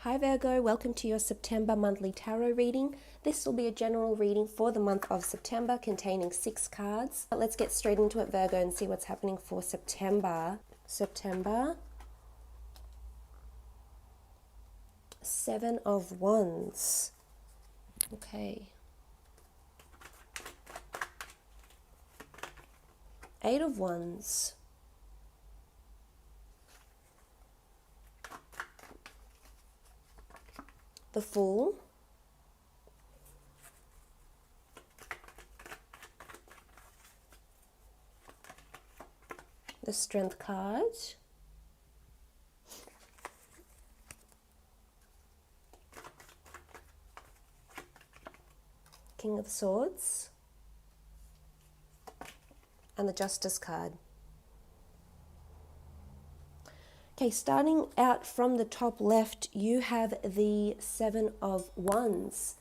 Hi Virgo, welcome to your September monthly tarot reading. This will be a general reading for the month of September containing 6 cards. But let's get straight into it, Virgo, and see what's happening for September. September, 7 of Wands. Okay. 8 of Wands. The Fool. The Strength card. King of Swords. And the Justice card. Okay, starting out from the top left, you have the 7 of Wands.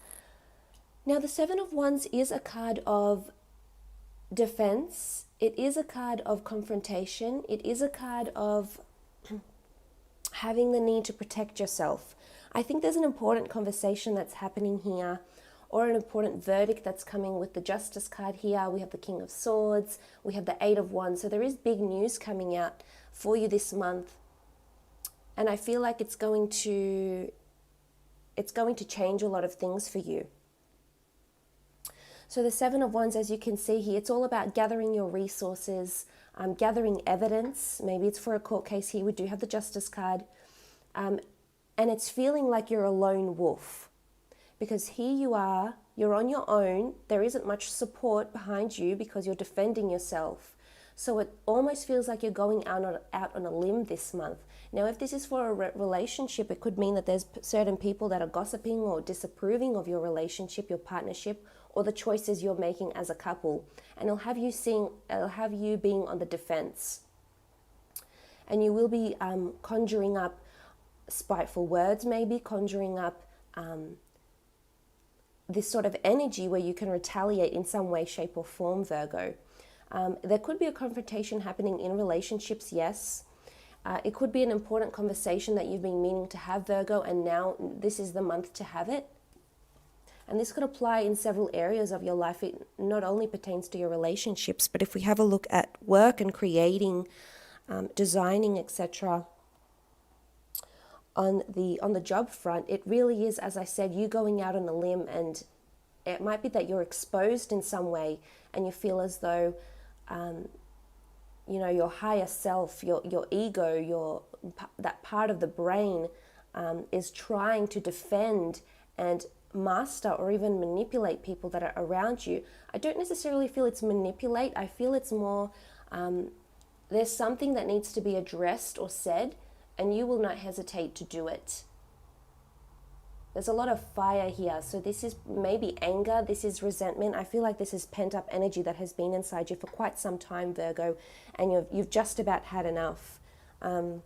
Now, the 7 of Wands is a card of defense. It is a card of confrontation. It is a card of having the need to protect yourself. I think there's an important conversation that's happening here, or an important verdict that's coming with the Justice card here. We have the King of Swords. We have the 8 of Wands. So there is big news coming out for you this month. And I feel like it's going to change a lot of things for you. So the 7 of Wands, as you can see here, it's all about gathering your resources, gathering evidence. Maybe it's for a court case here. We do have the Justice card. And it's feeling like you're a lone wolf. Because here you are, you're on your own. There isn't much support behind you because you're defending yourself. So it almost feels like you're going out on a limb this month. Now, if this is for a relationship, it could mean that there's certain people that are gossiping or disapproving of your relationship, your partnership, or the choices you're making as a couple. And it'll have you being on the defense. And you will be conjuring up spiteful words, maybe conjuring up this sort of energy where you can retaliate in some way, shape, or form, Virgo. There could be a confrontation happening in relationships, yes. It could be an important conversation that you've been meaning to have, Virgo, and now this is the month to have it. And this could apply in several areas of your life. It not only pertains to your relationships, but if we have a look at work and creating, designing, etc., on the job front, it really is, as I said, you going out on a limb, and it might be that you're exposed in some way and you feel as though your higher self, your ego, that part of the brain is trying to defend and master or even manipulate people that are around you. I don't necessarily feel it's manipulate. I feel it's more there's something that needs to be addressed or said, and you will not hesitate to do it. There's a lot of fire here. So this is maybe anger. This is resentment. I feel like this is pent up energy that has been inside you for quite some time, Virgo, and you've just about had enough. For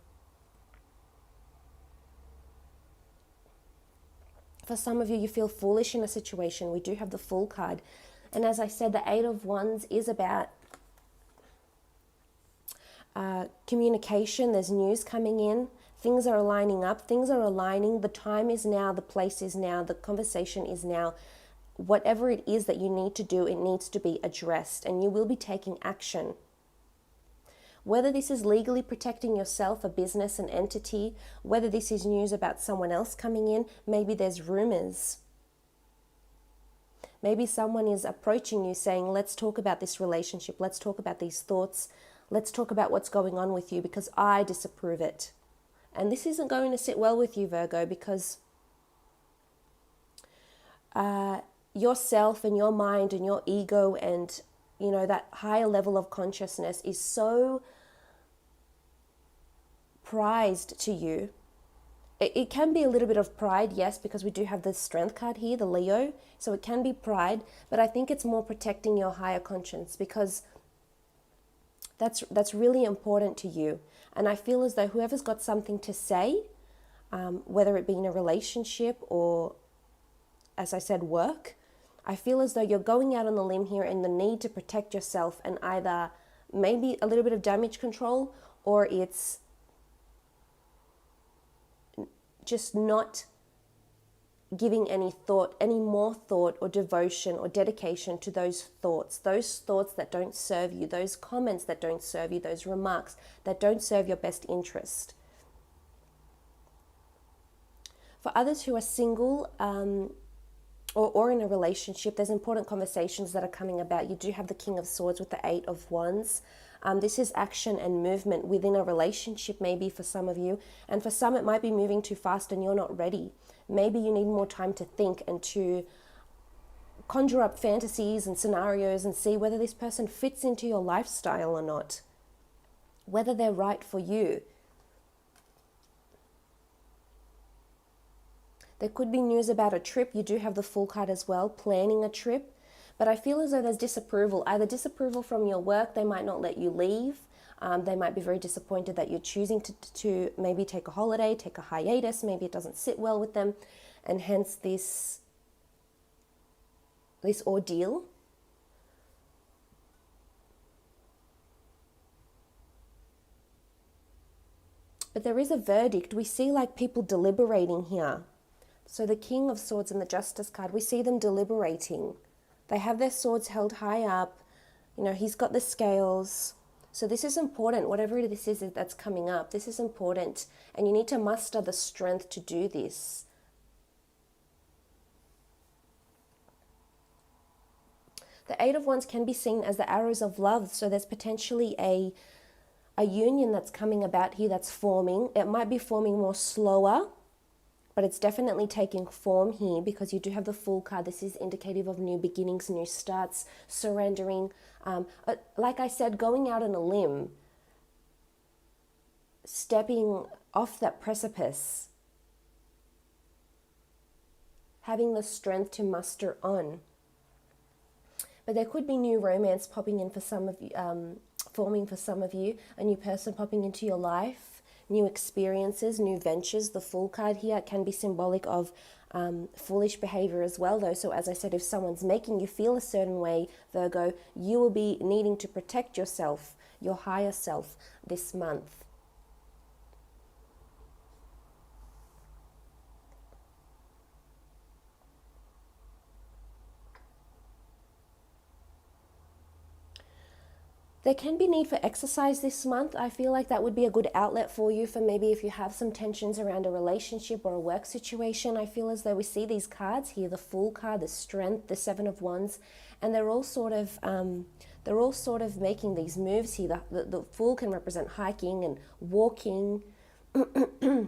some of you, you feel foolish in a situation. We do have the Fool card. And as I said, the 8 of Wands is about communication. There's news coming in. Things are aligning up. Things are aligning. The time is now. The place is now. The conversation is now. Whatever it is that you need to do, it needs to be addressed. And you will be taking action. Whether this is legally protecting yourself, a business, an entity, whether this is news about someone else coming in, maybe there's rumors. Maybe someone is approaching you saying, let's talk about this relationship. Let's talk about these thoughts. Let's talk about what's going on with you because I disapprove it. And this isn't going to sit well with you, Virgo, because yourself and your mind and your ego and, that higher level of consciousness is so prized to you. It can be a little bit of pride, yes, because we do have the Strength card here, the Leo. So it can be pride, but I think it's more protecting your higher conscience because that's really important to you. And I feel as though whoever's got something to say, whether it be in a relationship or, as I said, work, I feel as though you're going out on a limb here in the need to protect yourself and either maybe a little bit of damage control or it's just not giving any thought, any more thought or devotion or dedication to those thoughts that don't serve you, those comments that don't serve you, those remarks that don't serve your best interest. For others who are single, or in a relationship, there's important conversations that are coming about. You do have the King of Swords with the Eight of Wands. This is action and movement within a relationship, maybe for some of you. And for some, it might be moving too fast and you're not ready. Maybe you need more time to think and to conjure up fantasies and scenarios and see whether this person fits into your lifestyle or not, whether they're right for you. There could be news about a trip. You do have the Fool card as well, planning a trip. But I feel as though there's disapproval, either disapproval from your work, they might not let you leave. They might be very disappointed that you're choosing to maybe take a holiday, take a hiatus. Maybe it doesn't sit well with them. And hence this ordeal. But there is a verdict. We see like people deliberating here. So the King of Swords and the Justice card, we see them deliberating. They have their swords held high up. You know, he's got the scales. So this is important. Whatever this is that's coming up, this is important. And you need to muster the strength to do this. The Eight of Wands can be seen as the arrows of love. So there's potentially a union that's coming about here that's forming. It might be forming more slower, but it's definitely taking form here because you do have the Fool card. This is indicative of new beginnings, new starts, surrendering. Like I said, going out on a limb, stepping off that precipice, having the strength to muster on. But there could be new romance popping in for some of you, forming for some of you, a new person popping into your life. New experiences, new ventures. The Fool card here can be symbolic of foolish behavior as well, though. So as I said, if someone's making you feel a certain way, Virgo, you will be needing to protect yourself, your higher self, this month. There can be need for exercise this month. I feel like that would be a good outlet for you, for maybe if you have some tensions around a relationship or a work situation. I feel as though we see these cards here, the Fool card, the Strength, the Seven of Wands, and they're all sort of making these moves here. The Fool can represent hiking and walking. The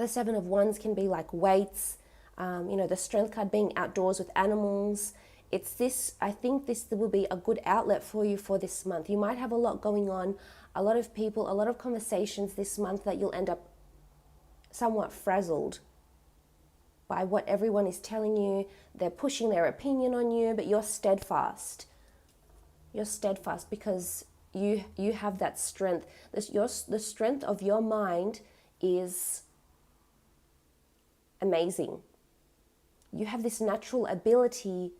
Seven of Wands can be like weights. The Strength card being outdoors with animals. It's this, I think this will be a good outlet for you for this month. You might have a lot going on, a lot of people, a lot of conversations this month that you'll end up somewhat frazzled by what everyone is telling you. They're pushing their opinion on you, but you're steadfast. You're steadfast because you have that strength. The strength of your mind is amazing. You have this natural ability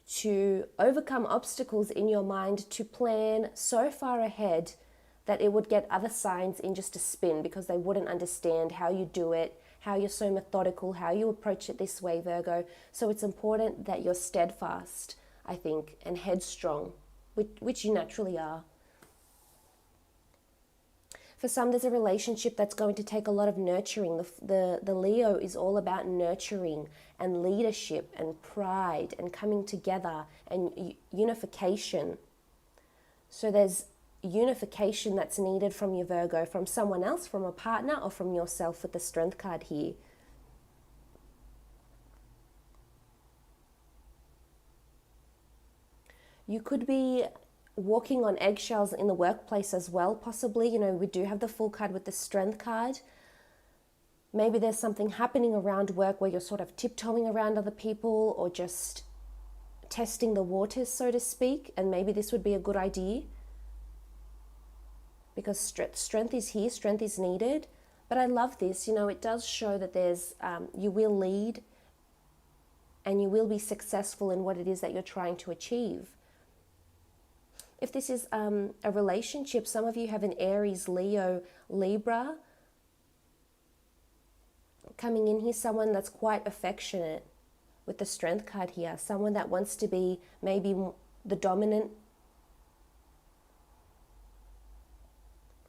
to overcome obstacles in your mind, to plan so far ahead that it would get other signs in just a spin because they wouldn't understand how you do it, how you're so methodical, how you approach it this way, Virgo. So it's important that you're steadfast, I think, and headstrong, which you naturally are. For some, there's a relationship that's going to take a lot of nurturing. The Leo is all about nurturing and leadership and pride and coming together and unification. So there's unification that's needed from your Virgo, from someone else, from a partner, or from yourself with the Strength card here. You could be walking on eggshells in the workplace as well, possibly. We do have the Fool card with the Strength card. Maybe there's something happening around work where you're sort of tiptoeing around other people or just testing the waters, so to speak, and maybe this would be a good idea because strength is here, strength is needed. But I love this, it does show that there's you will lead and you will be successful in what it is that you're trying to achieve. If this is a relationship, some of you have an Aries, Leo, Libra Coming in here, someone that's quite affectionate with the Strength card here. Someone that wants to be maybe the dominant,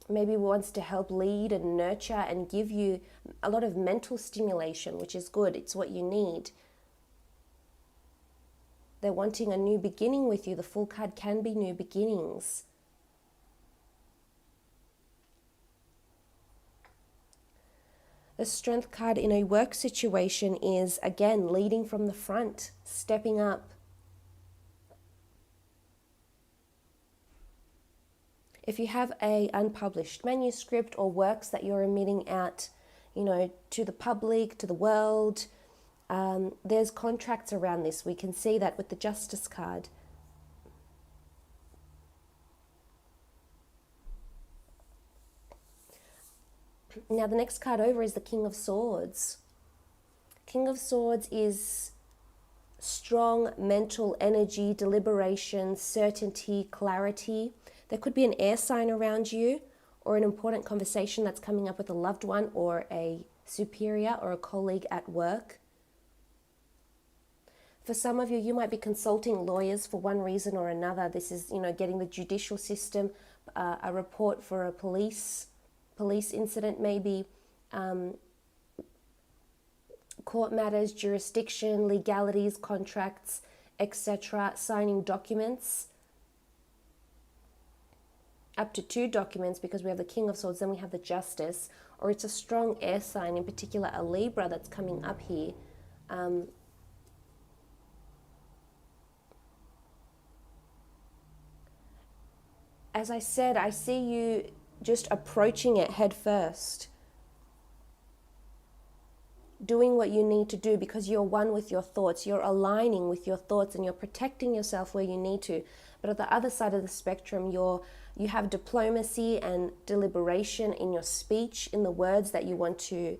maybe wants to help lead and nurture and give you a lot of mental stimulation, which is good. It's what you need. They're wanting a new beginning with you. The Fool card can be new beginnings. The Strength card in a work situation is, again, leading from the front, stepping up. If you have a unpublished manuscript or works that you're emitting out, to the public, to the world, there's contracts around this. We can see that with the Justice card. Now the next card over is the King of Swords. King of Swords is strong mental energy, deliberation, certainty, clarity. There could be an air sign around you or an important conversation that's coming up with a loved one or a superior or a colleague at work. For some of you, you might be consulting lawyers for one reason or another. This is, getting the judicial system, a report for a police incident, maybe court matters, jurisdiction, legalities, contracts, etc., signing documents, up to 2 documents, because we have the King of Swords, then we have the Justice, or it's a strong air sign, in particular a Libra that's coming up here. As I said, I see you just approaching it head first, doing what you need to do because you're one with your thoughts, you're aligning with your thoughts and you're protecting yourself where you need to. But at the other side of the spectrum, you have diplomacy and deliberation in your speech, in the words that you want to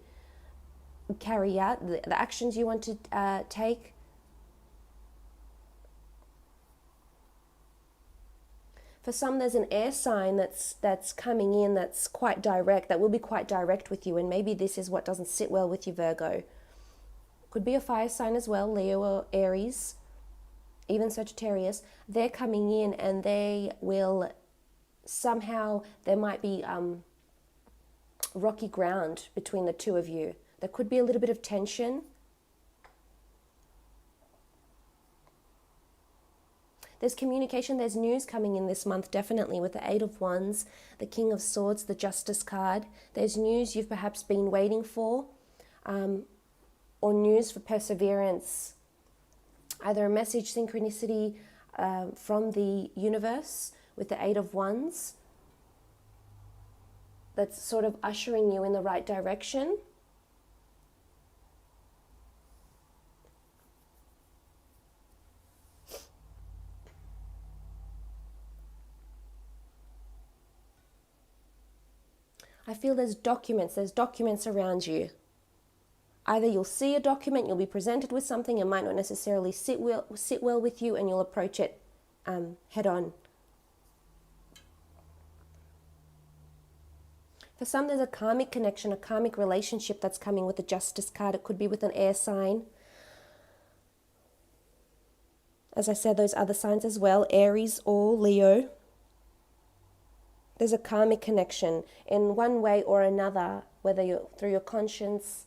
carry out, the actions you want to take. For some, there's an air sign that's coming in that's quite direct, that will be quite direct with you, and maybe this is what doesn't sit well with you, Virgo. Could be a fire sign as well, Leo or Aries, even Sagittarius. They're coming in and they will somehow, there might be rocky ground between the two of you. There could be a little bit of tension. There's communication, there's news coming in this month, definitely, with the 8 of Wands, the King of Swords, the Justice card. There's news you've perhaps been waiting for, or news for perseverance. Either a message, synchronicity from the universe with the 8 of Wands that's sort of ushering you in the right direction. I feel there's documents around you. Either you'll see a document, you'll be presented with something, it might not necessarily sit well with you, and you'll approach it head on. For some, there's a karmic connection, a karmic relationship that's coming with the Justice card. It could be with an air sign. As I said, those other signs as well, Aries or Leo. There's a karmic connection in one way or another, whether you're through your conscience,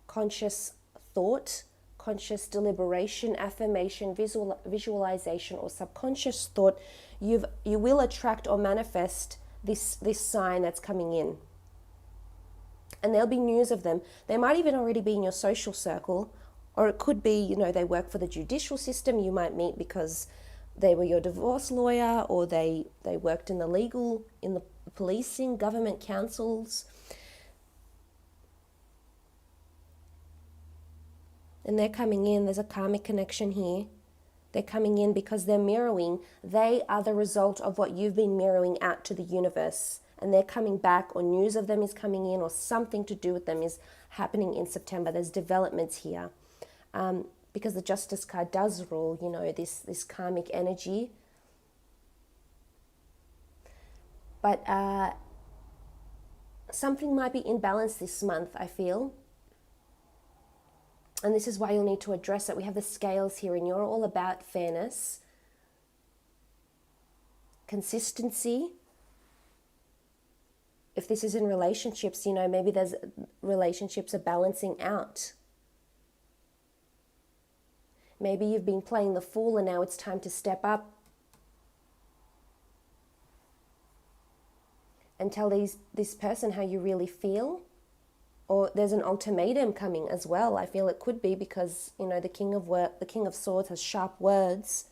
conscious thought, conscious deliberation, affirmation, visualization, or subconscious thought. You will attract or manifest this sign that's coming in. And there'll be news of them. They might even already be in your social circle, or it could be, they work for the judicial system. You might meet because they were your divorce lawyer, or they worked in the policing, government councils. And they're coming in, there's a karmic connection here. They're coming in because they're mirroring. They are the result of what you've been mirroring out to the universe. And they're coming back, or news of them is coming in, or something to do with them is happening in September. There's developments here. Because the Justice card does rule, this karmic energy. But Something might be in balance this month, I feel. And this is why you'll need to address it. We have the scales here, and you're all about fairness, consistency. If this is in relationships, you know, maybe there's relationships are balancing out. Maybe you've been playing the fool and now it's time to step up and tell this person how you really feel. Or there's an ultimatum coming as well. I feel it could be because, you know, the King of Swords has sharp words,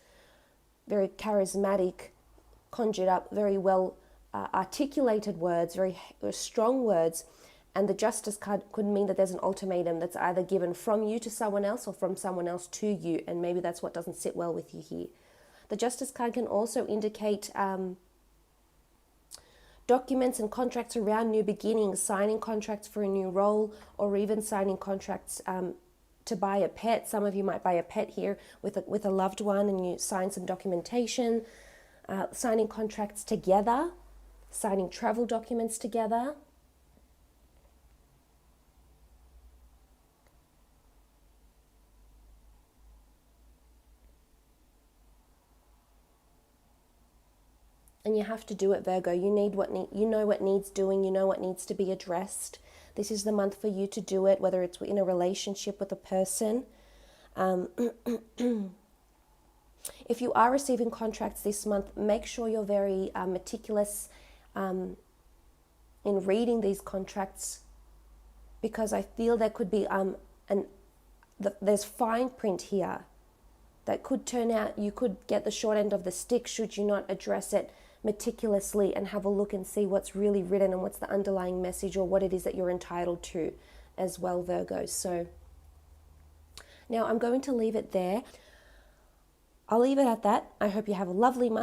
very charismatic, conjured up, very well articulated words, very strong words. And the Justice card could mean that there's an ultimatum that's either given from you to someone else or from someone else to you. And maybe that's what doesn't sit well with you here. The Justice card can also indicate documents and contracts around new beginnings, signing contracts for a new role, or even signing contracts to buy a pet. Some of you might buy a pet here with a loved one, and you sign some documentation, signing contracts together, signing travel documents together. And you have to do it, Virgo. You know what needs doing. You know what needs to be addressed. This is the month for you to do it, whether it's in a relationship with a person. If you are receiving contracts this month, make sure you're very meticulous in reading these contracts, because I feel there could be there's fine print here that could turn out you could get the short end of the stick should you not address it meticulously and have a look and see what's really written and what's the underlying message or what it is that you're entitled to as well, Virgo. So now I'm going to leave it there. I'll leave it at that. I hope you have a lovely month.